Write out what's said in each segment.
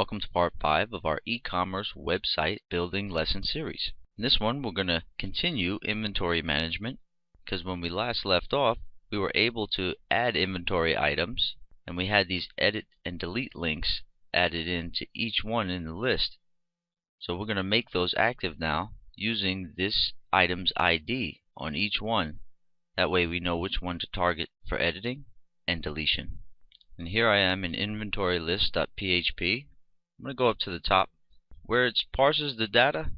welcome to part 5 of our e-commerce website building lesson series. In this one we're going to continue inventory management, because when we last left off we were able to add inventory items and we had these edit and delete links added into each one in the list. So we're going to make those active now using this item's ID on each one. That way we know which one to target for editing and deletion. And here I am in inventory list.php. I'm going to go up to the top where it parses the data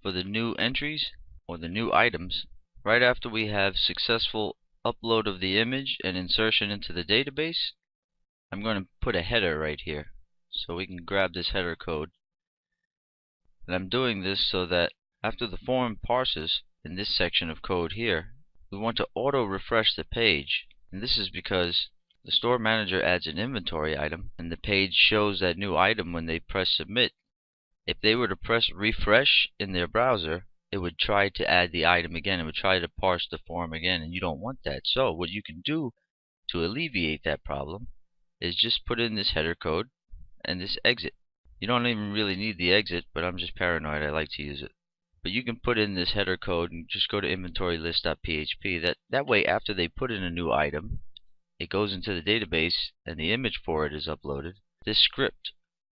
for the new entries or the new items. Right after we have successful upload of the image and insertion into the database, I'm going to put a header right here. So we can grab this header code. And I'm doing this so that after the form parses in this section of code here, we want to auto refresh the page. And this is because the store manager adds an inventory item and the page shows that new item when they press submit. If they were to press refresh in their browser, it would try to add the item again. It would try to parse the form again, and you don't want that. So what you can do to alleviate that problem is just put in this header code and this exit. You don't even really need the exit, but I'm just paranoid. I like to use it. But you can put in this header code and just go to inventory list.php. That way after they put in a new item, it goes into the database and the image for it is uploaded. This script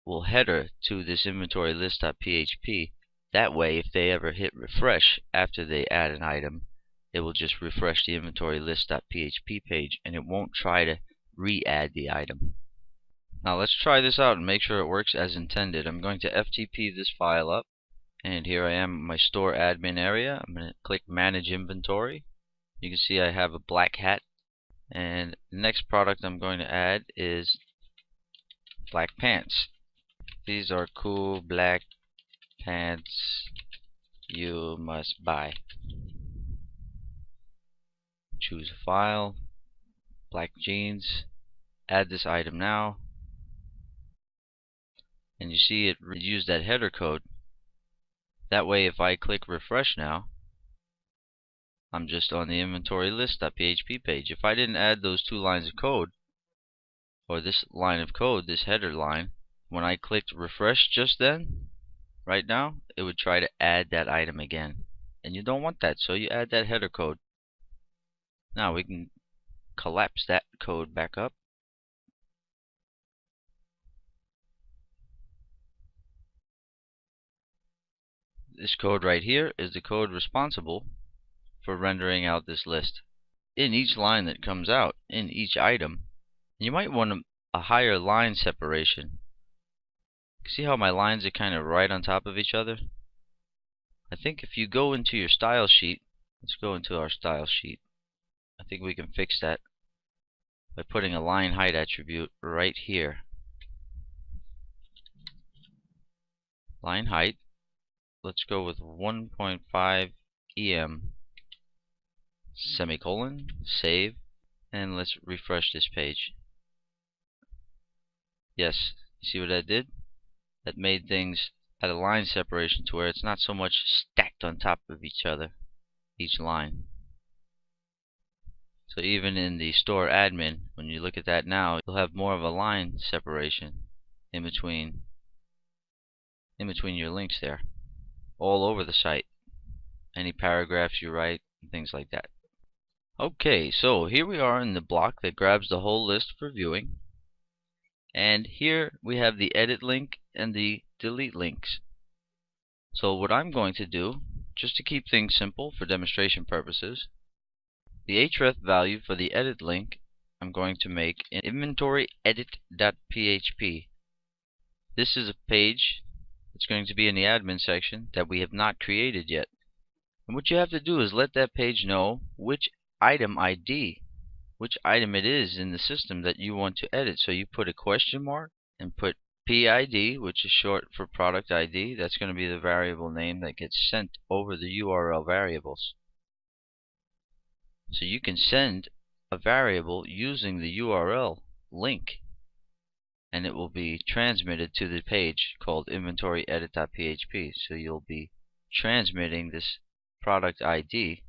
will header to this inventory list.php. That way if they ever hit refresh after they add an item, it will just refresh the inventory list.php page and it won't try to re-add the item. Now let's try this out and make sure it works as intended. I'm going to FTP this file up, and here I am in my store admin area. I'm going to click manage inventory. You can see I have a black hat. And the next product I'm going to add is black pants. These are cool black pants you must buy. Choose a file, black jeans, add this item now, and you see it used that header code. That way if I click refresh now, I'm just on the inventory list.php page. If I didn't add those two lines of code, or this line of code, this header line, when I clicked refresh just then, right now, it would try to add that item again. And you don't want that, so you add that header code. Now we can collapse that code back up. This code right here is the code responsible for rendering out this list. In each line that comes out, in each item, you might want a higher line separation. See how my lines are kind of right on top of each other? I think if you go into your style sheet, let's go into our style sheet. I think we can fix that by putting a line height attribute right here. Line height, let's go with 1.5 EM. Semicolon, save, and let's refresh this page. Yes, you see what that did? That made things at a line separation to where it's not so much stacked on top of each other, each line. So even in the store admin, when you look at that now, you'll have more of a line separation in between your links there, all over the site. Any paragraphs you write, and things like that. Okay, so here we are in the block that grabs the whole list for viewing. And here we have the edit link and the delete links. So what I'm going to do, just to keep things simple for demonstration purposes, the href value for the edit link I'm going to make in inventory edit.php. This is a page that's going to be in the admin section that we have not created yet. And what you have to do is let that page know which item ID, which item it is in the system that you want to edit. So you put a question mark and put PID, which is short for product ID. That's going to be the variable name that gets sent over the URL variables. So you can send a variable using the URL link and it will be transmitted to the page called inventory edit.php. So you'll be transmitting this product ID,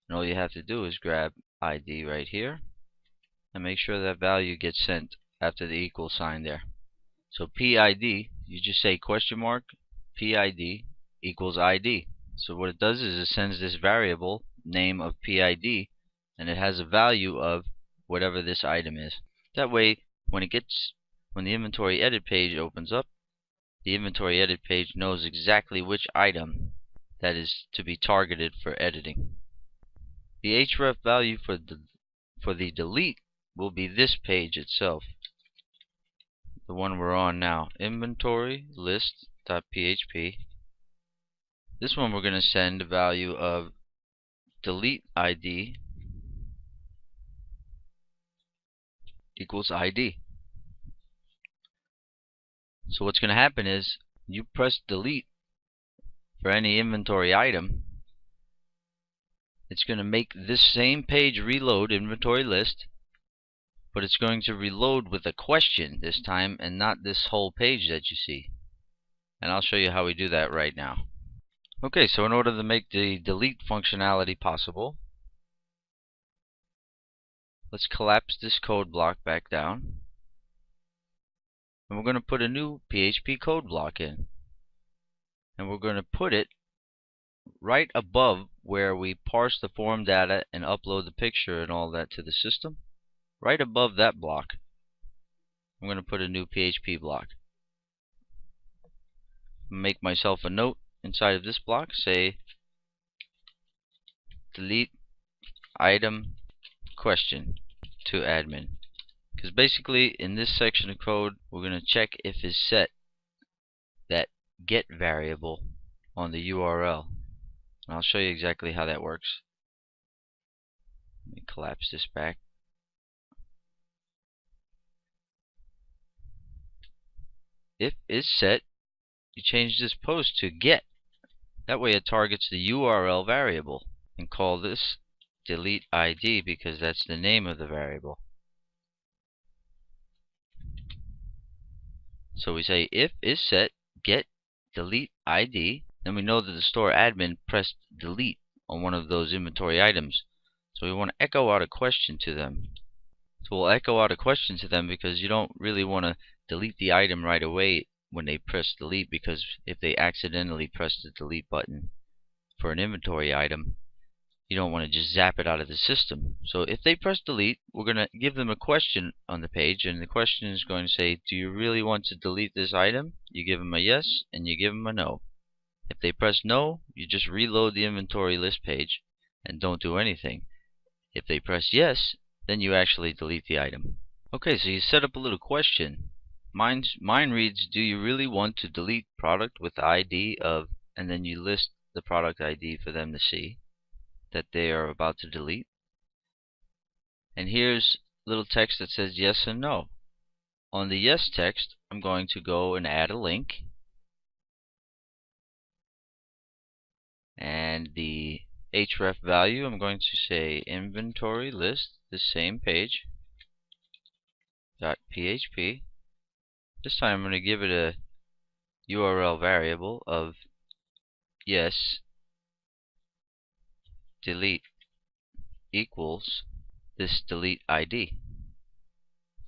and all you have to do is grab ID right here and make sure that value gets sent after the equal sign there. So PID you just say question mark PID equals ID. So what it does is it sends this variable name of PID, and it has a value of whatever this item is. That way, when the inventory edit page opens up, the inventory edit page knows exactly which item that is to be targeted for editing. The href value for the delete will be this page itself, the one we're on now, inventory list.php. This one we're going to send a value of delete ID equals ID. So what's going to happen is you press delete for any inventory item, it's going to make this same page reload inventory list, but it's going to reload with a question this time and not this whole page that you see. And I'll show you how we do that right now. Okay, so in order to make the delete functionality possible, let's collapse this code block back down. And we're going to put a new PHP code block in. And we're going to put it right above where we parse the form data and upload the picture and all that to the system. Right above that block, I'm going to put a new PHP block. Make myself a note inside of this block, say delete item question to admin. Because basically in this section of code we're going to check if is set that get variable on the URL. And I'll show you exactly how that works. Let me collapse this back. If is set, you change this post to get. That way it targets the URL variable, and call this delete ID because that's the name of the variable. So we say if is set get delete ID, then we know that the store admin pressed delete on one of those inventory items. So we want to echo out a question to them. So we'll echo out a question to them because you don't really want to delete the item right away when they press delete, because if they accidentally press the delete button for an inventory item, you don't want to just zap it out of the system. So if they press delete, we're going to give them a question on the page, and the question is going to say, do you really want to delete this item? You give them a yes and you give them a no. If they press no, you just reload the inventory list page and don't do anything. If they press yes, then you actually delete the item. Okay, so you set up a little question. Mine reads, do you really want to delete product with ID of, and then you list the product ID for them to see that they are about to delete. And here's little text that says yes and no. On the yes text, I'm going to go and add a link. And the href value, I'm going to say inventory list, the same page, .php. This time I'm going to give it a URL variable of yes delete equals this delete ID,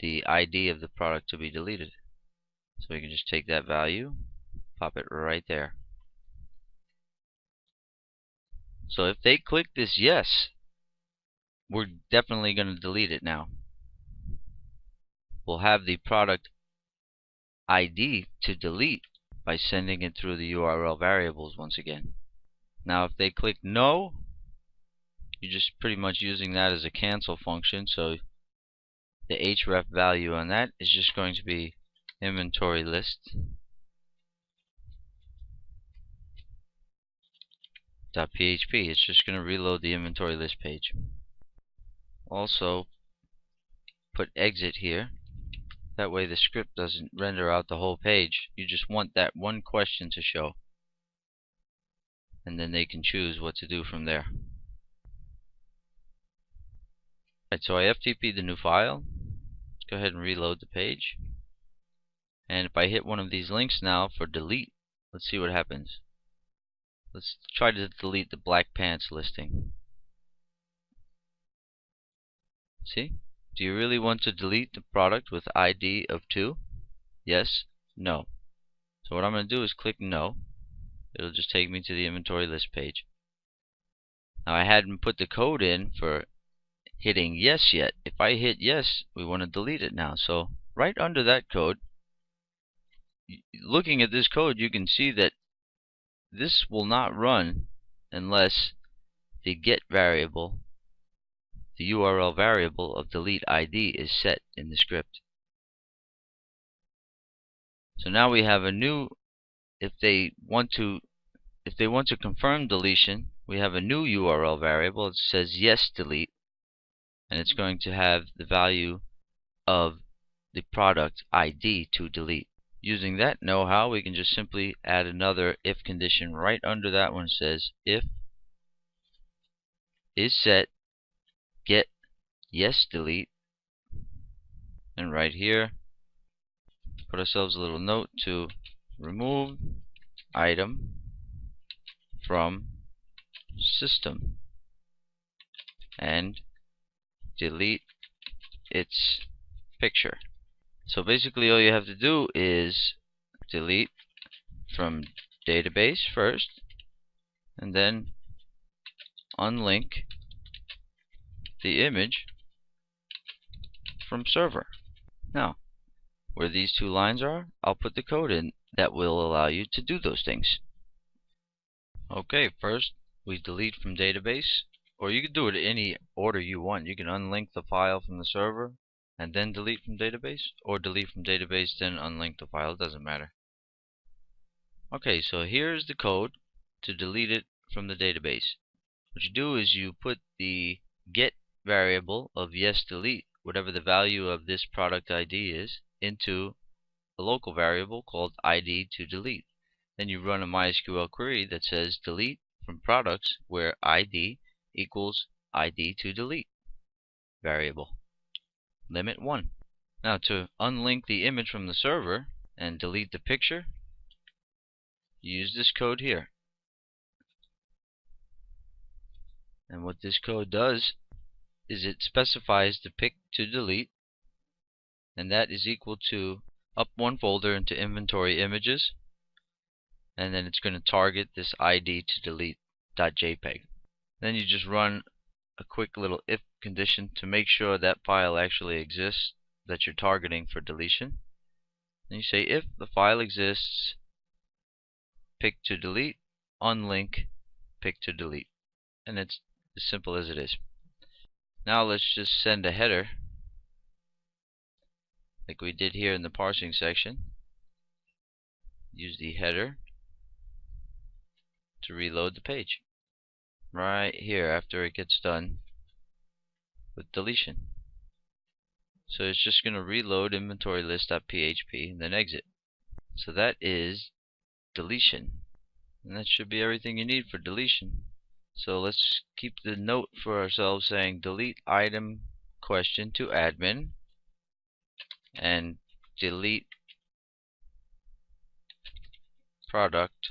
the ID of the product to be deleted. So we can just take that value, pop it right there. So if they click this yes, we're definitely going to delete it now. We'll have the product ID to delete by sending it through the URL variables once again. Now if they click no, you're just pretty much using that as a cancel function, so the href value on that is just going to be inventory list .php. It's just going to reload the inventory list page. Also put exit here. That way the script doesn't render out the whole page. You just want that one question to show, and then they can choose what to do from there. Right, so I FTP'd the new file. Let's go ahead and reload the page. And if I hit one of these links now for delete, let's see what happens. Let's try to delete the black pants listing. See? Do you really want to delete the product with ID of 2? Yes? No. So what I'm going to do is click no. It'll just take me to the inventory list page. Now I hadn't put the code in for hitting yes yet. If I hit yes, we want to delete it now. So right under that code, looking at this code, you can see that this will not run unless the get variable, the URL variable of delete ID, is set in the script. So now we have a new, if they want to confirm deletion, we have a new URL variable. It says yes delete, and it's going to have the value of the product ID to delete. Using that know-how, we can just simply add another if condition right under that one. It says if is set get yes delete, and right here put ourselves a little note to remove item from system and delete its picture. So basically all you have to do is delete from database first, and then unlink the image from server. Now, where these two lines are, I'll put the code in that will allow you to do those things. Okay, first we delete from database, or you can do it in any order you want. You can unlink the file from the server and then delete from database, or delete from database then unlink the file. It doesn't matter. Okay, so here's the code to delete it from the database. What you do is you put the get variable of yes delete, whatever the value of this product ID is, into a local variable called ID to delete. Then you run a MySQL query that says delete from products where ID equals ID to delete variable, limit 1. Now to unlink the image from the server and delete the picture, use this code here. And what this code does is it specifies the pic to delete, and that is equal to up one folder into inventory images, and then it's going to target this ID to delete.jpg. Then you just run a quick little if condition to make sure that file actually exists that you're targeting for deletion. And you say if the file exists, pic to delete, unlink pic to delete, and it's as simple as it is. Now let's just send a header like we did here in the parsing section. Use the header to reload the page right here after it gets done with deletion. So it's just going to reload inventory list.php and then exit. So that is deletion, and that should be everything you need for deletion. So let's keep the note for ourselves saying delete item question to admin and delete product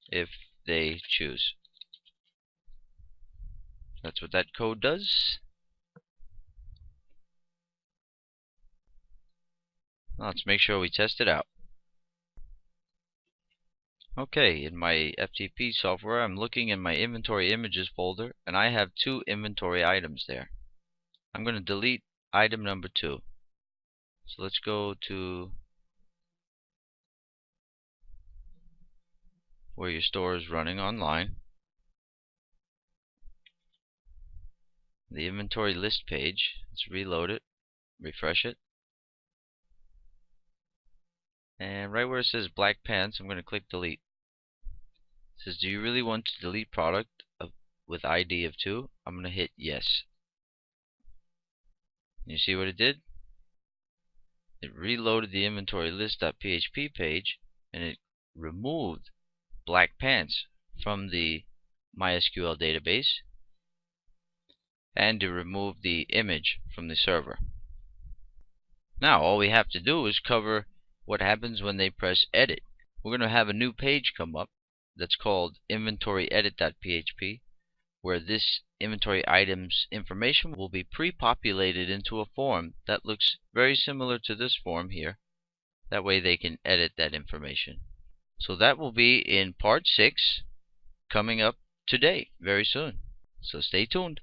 if they choose. That's what that code does. Now let's make sure we test it out. Okay, in my FTP software, I'm looking in my inventory images folder, and I have 2 inventory items there. I'm going to delete item number 2. So let's go to where your store is running online, the inventory list page. Let's reload it, refresh it, and right where it says black pants, I'm going to click delete. It says, do you really want to delete product with ID of 2? I'm going to hit yes. You see what it did? It reloaded the inventory list.php page, and it removed black pants from the MySQL database, and to remove the image from the server. Now all we have to do is cover what happens when they press edit. We're going to have a new page come up that's called inventory edit.php, where this inventory items information will be pre-populated into a form that looks very similar to this form here. That way they can edit that information. So that will be in part 6 coming up today very soon. So stay tuned.